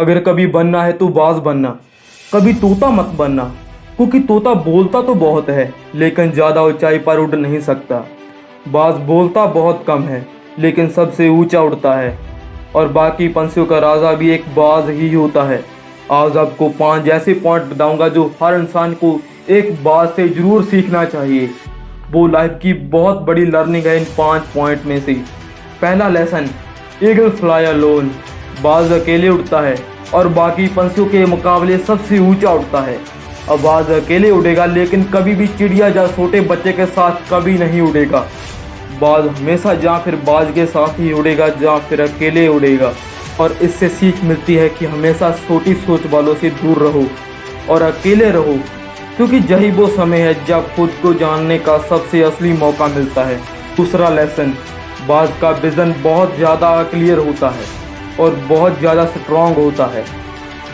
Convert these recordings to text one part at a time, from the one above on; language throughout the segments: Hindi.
अगर कभी बनना है तो बाज बनना, कभी तोता मत बनना, क्योंकि तोता बोलता तो बहुत है लेकिन ज़्यादा ऊंचाई पर उड़ नहीं सकता। बाज बोलता बहुत कम है लेकिन सबसे ऊंचा उड़ता है, और बाकी पंछियों का राजा भी एक बाज ही होता है। आज आपको 5 ऐसे पॉइंट बताऊंगा जो हर इंसान को एक बाज से ज़रूर सीखना चाहिए। वो लाइफ की बहुत बड़ी लर्निंग है इन 5 पॉइंट में से। पहला लेसन, ईगल फ्लाई अलोन। बाज अकेले उड़ता है और बाकी पंछियों के मुकाबले सबसे ऊंचा उड़ता है। अब बाज अकेले उड़ेगा लेकिन कभी भी चिड़िया या छोटे बच्चे के साथ कभी नहीं उड़ेगा। बाज हमेशा या फिर बाज के साथ ही उड़ेगा या फिर अकेले उड़ेगा। और इससे सीख मिलती है कि हमेशा छोटी सोच वालों से दूर रहो और अकेले रहो, क्योंकि यही वो समय है जब खुद को जानने का सबसे असली मौका मिलता है। दूसरा लेसन, बाज का विज़न बहुत ज़्यादा क्लियर होता है और बहुत ज़्यादा स्ट्रॉन्ग होता है।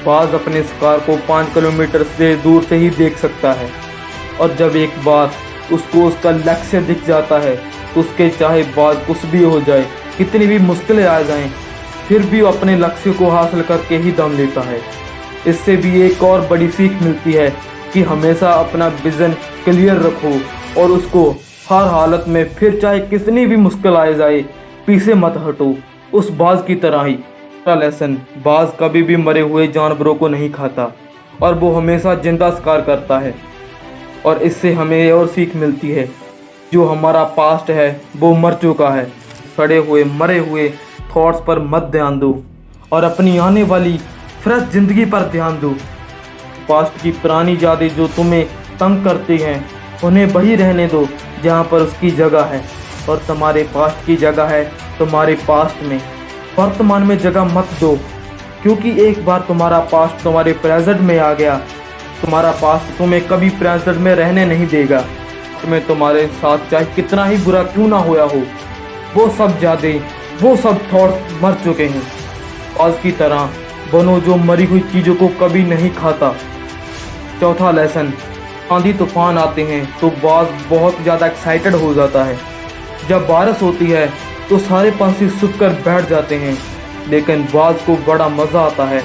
बाज अपने शिकार को 5 किलोमीटर से दूर से ही देख सकता है, और जब एक बार उसको उसका लक्ष्य दिख जाता है तो उसके चाहे बाज कुछ भी हो जाए, कितनी भी मुश्किलें आ जाएं, फिर भी वो अपने लक्ष्य को हासिल करके ही दम लेता है। इससे भी एक और बड़ी सीख मिलती है कि हमेशा अपना विज़न क्लियर रखो और उसको हर हालत में, फिर चाहे कितनी भी मुश्किल आ जाए, पीछे मत हटो, उस बाज की तरह ही। लेसन, बाज कभी भी मरे हुए जानवरों को नहीं खाता और वो हमेशा जिंदा शिकार करता है। और इससे हमें और सीख मिलती है, जो हमारा पास्ट है वो मर चुका है। सड़े हुए मरे हुए थॉट्स पर मत ध्यान दो और अपनी आने वाली फ्रेश ज़िंदगी पर ध्यान दो। पास्ट की पुरानी यादें जो तुम्हें तंग करती हैं, उन्हें वही रहने दो जहाँ पर उसकी जगह है, और तुम्हारे पास्ट की जगह है तुम्हारे पास्ट में। वर्तमान में जगह मत दो, क्योंकि एक बार तुम्हारा पास्ट तुम्हारे प्रेजेंट में आ गया, तुम्हारा पास्ट तुम्हें कभी प्रेजेंट में रहने नहीं देगा। तुम्हें तुम्हारे साथ चाहे कितना ही बुरा क्यों ना होया हो, वो सब यादें, वो सब थॉट्स मर चुके हैं। आज की तरह बनो जो मरी हुई चीज़ों को कभी नहीं खाता। चौथा लेसन, आंधी तूफान आते हैं तो बाज बहुत ज़्यादा एक्साइटेड हो जाता है। जब बारिश होती है तो सारे पंछी सूख कर बैठ जाते हैं, लेकिन बाज को बड़ा मज़ा आता है।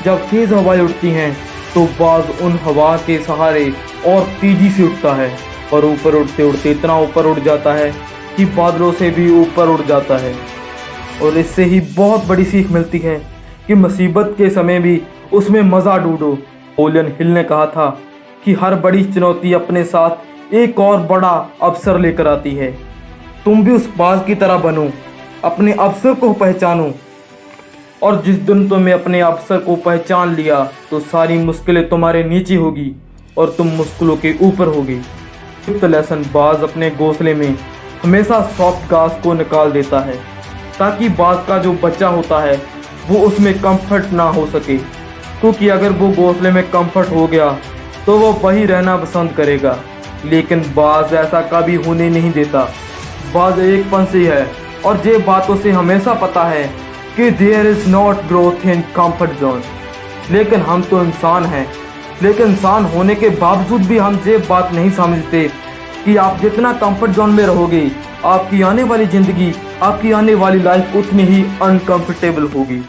जब तेज़ हवाएं उठती हैं तो बाज उन हवा के सहारे और तेज़ी से उठता है, और ऊपर उड़ते उड़ते इतना ऊपर उड़ जाता है कि बादलों से भी ऊपर उड़ जाता है। और इससे ही बहुत बड़ी सीख मिलती है कि मुसीबत के समय भी उसमें मज़ा ढूंढो। नेपोलियन हिल ने कहा था कि हर बड़ी चुनौती अपने साथ एक और बड़ा अवसर लेकर आती है। तुम भी उस बाज की तरह बनो, अपने अवसर को पहचानो, और जिस दिन तुमने अपने अवसर को पहचान लिया तो सारी मुश्किलें तुम्हारे नीचे होगी और तुम मुश्किलों के ऊपर होगी। फिफ्थ लेसन, बाज अपने घोंसले में हमेशा सॉफ्ट घास को निकाल देता है, ताकि बाज का जो बच्चा होता है वो उसमें कंफर्ट ना हो सके, क्योंकि अगर वो घोंसले में कंफर्ट हो गया तो वो वही रहना पसंद करेगा। लेकिन बाज ऐसा कभी होने नहीं देता। बाज एक पंछी है और ये बातों से हमेशा पता है कि there is not growth in comfort zone. लेकिन हम तो इंसान हैं, लेकिन इंसान होने के बावजूद भी हम ये बात नहीं समझते कि आप जितना कंफर्ट जोन में रहोगे, आपकी आने वाली ज़िंदगी, आपकी आने वाली लाइफ उतनी ही अनकंफर्टेबल होगी।